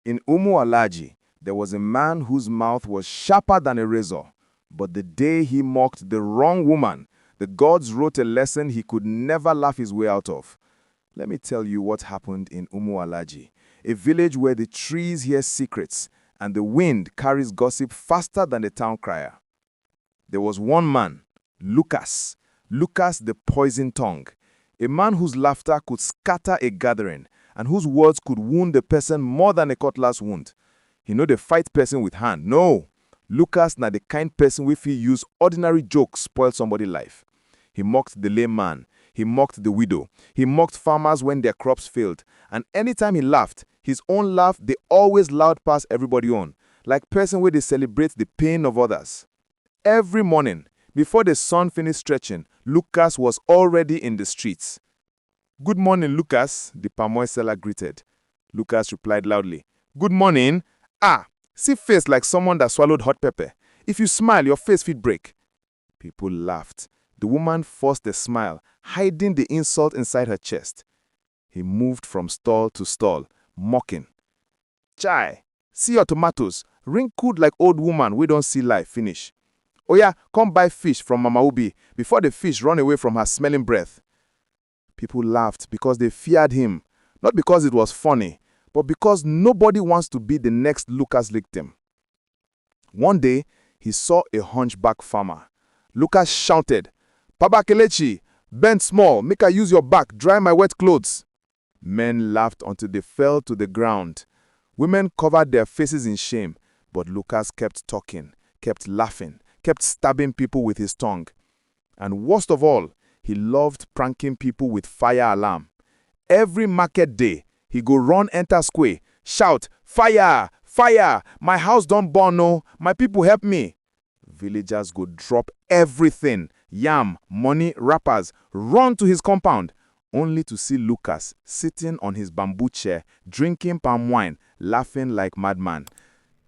In Umu-Alaji, there was a man whose mouth was sharper than a razor. But the day he mocked the wrong woman, the gods wrote a lesson he could never laugh his way out of. Let me tell you what happened in Umu-Alaji, a village where the trees hear secrets and the wind carries gossip faster than the town crier. There was one man, Lucas the poison tongue, a man whose laughter could scatter a gathering and whose words could wound a person more than a cutlass wound. He no dey fight person with hand. No, Lucas na the kind person wey fit use ordinary jokes spoil somebody life. He mocked the lame man. He mocked the widow. He mocked farmers when their crops failed. And anytime he laughed, his own laugh dey always loud pass everybody own, like person wey dey celebrate the pain of others. Every morning, before the sun finished stretching, Lucas was already in the streets. "Good morning, Lucas," the palm oil seller greeted. Lucas replied loudly, "Good morning. See face like someone that swallowed hot pepper. If you smile, your face fit break." People laughed. The woman forced a smile, hiding the insult inside her chest. He moved from stall to stall, mocking. "Chai, see your tomatoes, wrinkled like old woman we don't see life finish. Oya, come buy fish from Mama Ubi before the fish run away from her smelling breath." People laughed because they feared him, not because it was funny, but because nobody wants to be the next Lucas victim. One day, he saw a hunchback farmer. Lucas shouted, "Papa Kelechi, bend small, make I use your back, dry my wet clothes." Men laughed until they fell to the ground. Women covered their faces in shame, but Lucas kept talking, kept laughing, kept stabbing people with his tongue. And worst of all, he loved pranking people with fire alarm. Every market day, he go run enter square, shout, "Fire! Fire! My house don't burn, no! My people help me!" Villagers go drop everything, yam, money, wrappers, run to his compound, only to see Lucas sitting on his bamboo chair, drinking palm wine, laughing like madman.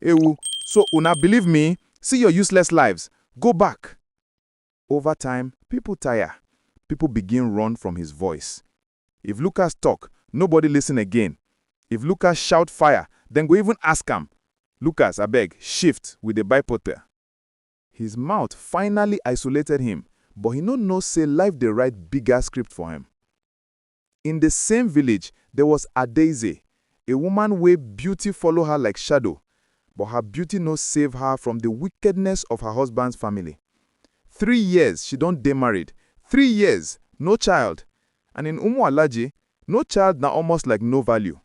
"Ewu, so una believe me? See your useless lives. Go back." Over time, people tire. People begin run from his voice. If Lucas talk, nobody listen again. If Lucas shout fire, then go even ask him, "Lucas, abeg, shift with the bipoter." His mouth finally isolated him, but he no know say life dey write bigger script for him. In the same village, there was Adaeze, a woman wey beauty follow her like shadow, but her beauty no save her from the wickedness of her husband's family. 3 years she don't dey married. 3 years, no child. And in Umu-Alaji, no child na almost like no value.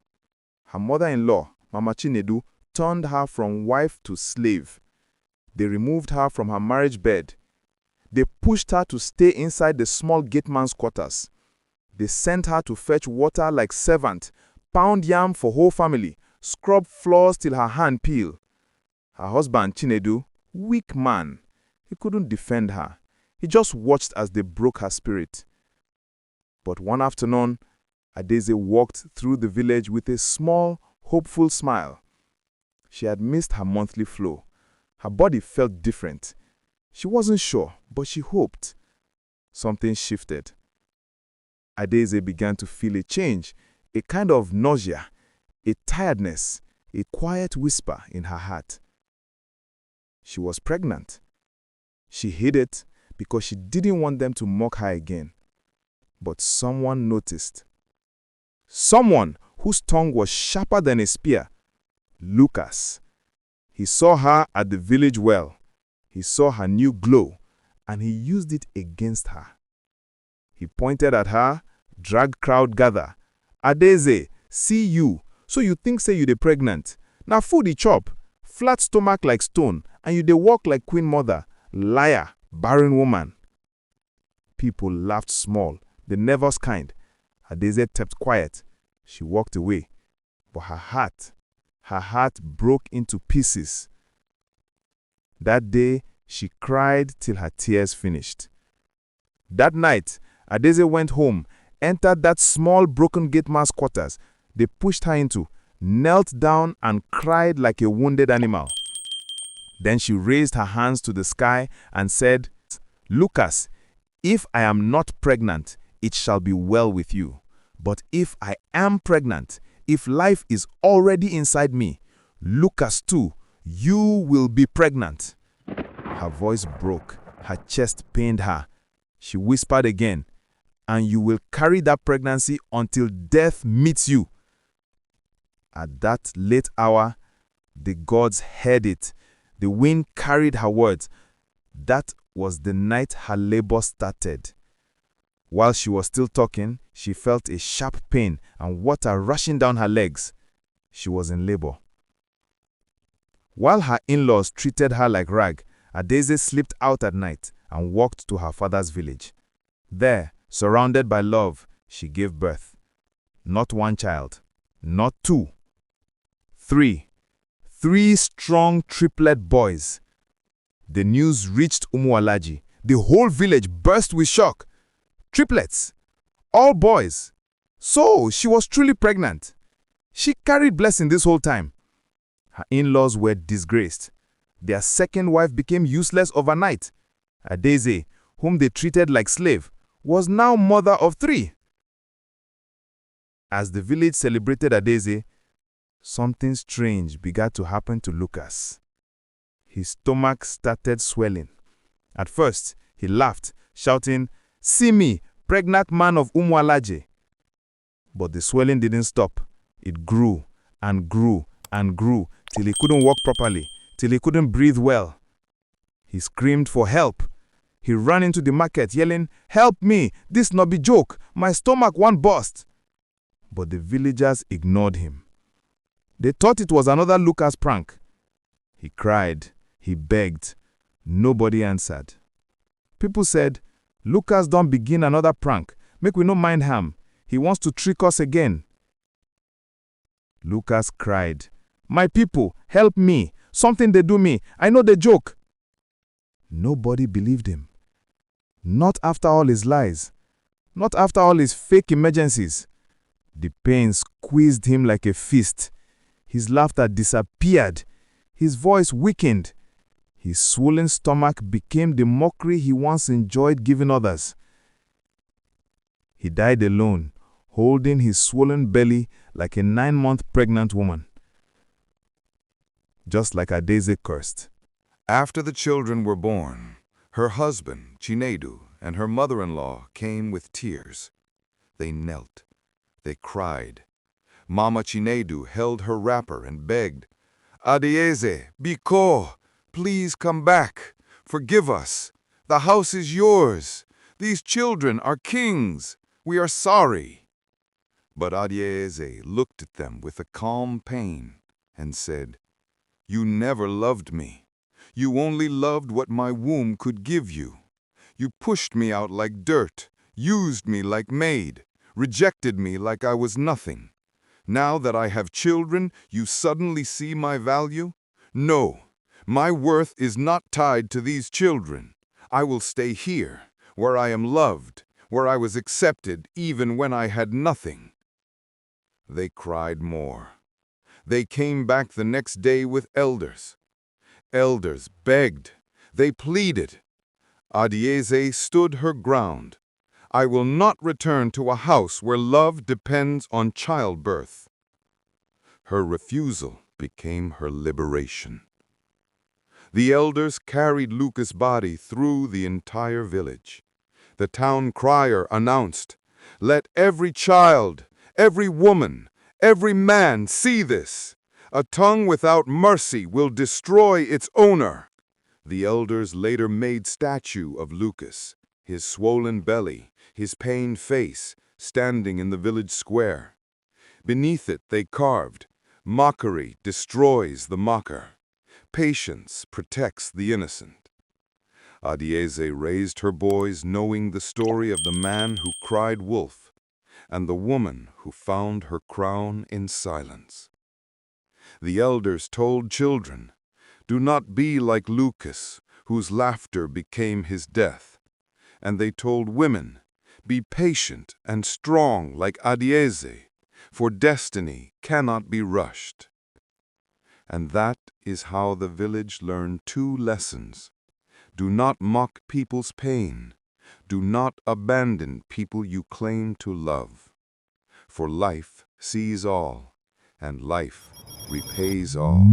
Her mother-in-law, Mama Chinedu, turned her from wife to slave. They removed her from her marriage bed. They pushed her to stay inside the small gateman's quarters. They sent her to fetch water like servant, pound yam for whole family, scrub floors till her hand peel. Her husband, Chinedu, weak man, he couldn't defend her. He just watched as they broke her spirit. But one afternoon, Adaeze walked through the village with a small, hopeful smile. She had missed her monthly flow. Her body felt different. She wasn't sure, but she hoped. Something shifted. Adaeze began to feel a change, a kind of nausea, a tiredness, a quiet whisper in her heart. She was pregnant. She hid it because she didn't want them to mock her again. But someone noticed. Someone whose tongue was sharper than a spear. Lucas. He saw her at the village well. He saw her new glow, and he used it against her. He pointed at her, drag crowd gather. "Adaeze, see you. So you think say you dey pregnant. Na food e chop, flat stomach like stone, and you dey walk like queen mother. Liar, barren woman." People laughed small, the nervous kind. Adaeze kept quiet. She walked away. But her heart broke into pieces. That day, she cried till her tears finished. That night, Adaeze went home, entered that small broken gateman's quarters. They pushed her into, knelt down and cried like a wounded animal. Then she raised her hands to the sky and said, "Lucas, if I am not pregnant, it shall be well with you. But if I am pregnant, if life is already inside me, Lucas too, you will be pregnant. Her voice broke. Her chest pained her. She whispered again, and you will carry that pregnancy until death meets you. At that late hour, the gods heard it. The wind carried her words. That was the night her labor started. While she was still talking, she felt a sharp pain and water rushing down her legs. She was in labor. While her in-laws treated her like rag, Adaeze slipped out at night and walked to her father's village. There, surrounded by love, she gave birth. Not one child, not two, three. 3 strong triplet boys. The news reached Umu-Alaji. The whole village burst with shock. Triplets, all boys. So she was truly pregnant. She carried blessing this whole time. Her in-laws were disgraced. Their second wife became useless overnight. Adaeze, whom they treated like slave, was now mother of 3. As the village celebrated Adaeze, something strange began to happen to Lucas. His stomach started swelling. At first, he laughed, shouting, "See me, pregnant man of Umu-Alaji." But the swelling didn't stop. It grew and grew and grew till he couldn't walk properly, till he couldn't breathe well. He screamed for help. He ran into the market yelling, "Help me, this no be joke, my stomach won't burst." But the villagers ignored him. They thought it was another Lucas prank. He cried, he begged. Nobody answered. People said, "Lucas don't begin another prank. Make we no mind him. He wants to trick us again." Lucas cried, "My people, help me. Something they do me. I know the joke." Nobody believed him. Not after all his lies. Not after all his fake emergencies. The pain squeezed him like a fist. His laughter disappeared. His voice weakened. His swollen stomach became the mockery he once enjoyed giving others. He died alone, holding his swollen belly like a 9-month pregnant woman. Just like Adaeze cursed. After the children were born, her husband, Chinedu, and her mother-in-law came with tears. They knelt. They cried. Mama Chinedu held her wrapper and begged, "Adaeze, Biko, please come back. Forgive us. The house is yours. These children are kings. We are sorry." But Adaeze looked at them with a calm pain and said, "You never loved me. You only loved what my womb could give you. You pushed me out like dirt, used me like maid, rejected me like I was nothing. Now that I have children, you suddenly see my value? No, my worth is not tied to these children. I will stay here, where I am loved, where I was accepted even when I had nothing." They cried more. They came back the next day with elders. Elders begged. They pleaded. Adaeze stood her ground. "I will not return to a house where love depends on childbirth." Her refusal became her liberation. The elders carried Lucas' body through the entire village. The town crier announced, "Let every child, every woman, every man see this. A tongue without mercy will destroy its owner." The elders later made statue of Lucas, his swollen belly, his pained face, standing in the village square. Beneath it they carved, "Mockery destroys the mocker. Patience protects the innocent." Adaeze raised her boys knowing the story of the man who cried wolf and the woman who found her crown in silence. The elders told children, "Do not be like Lucas, whose laughter became his death." And they told women, "Be patient and strong like Adaeze, for destiny cannot be rushed." And that is how the village learned 2 lessons. Do not mock people's pain. Do not abandon people you claim to love. For life sees all, and life repays all.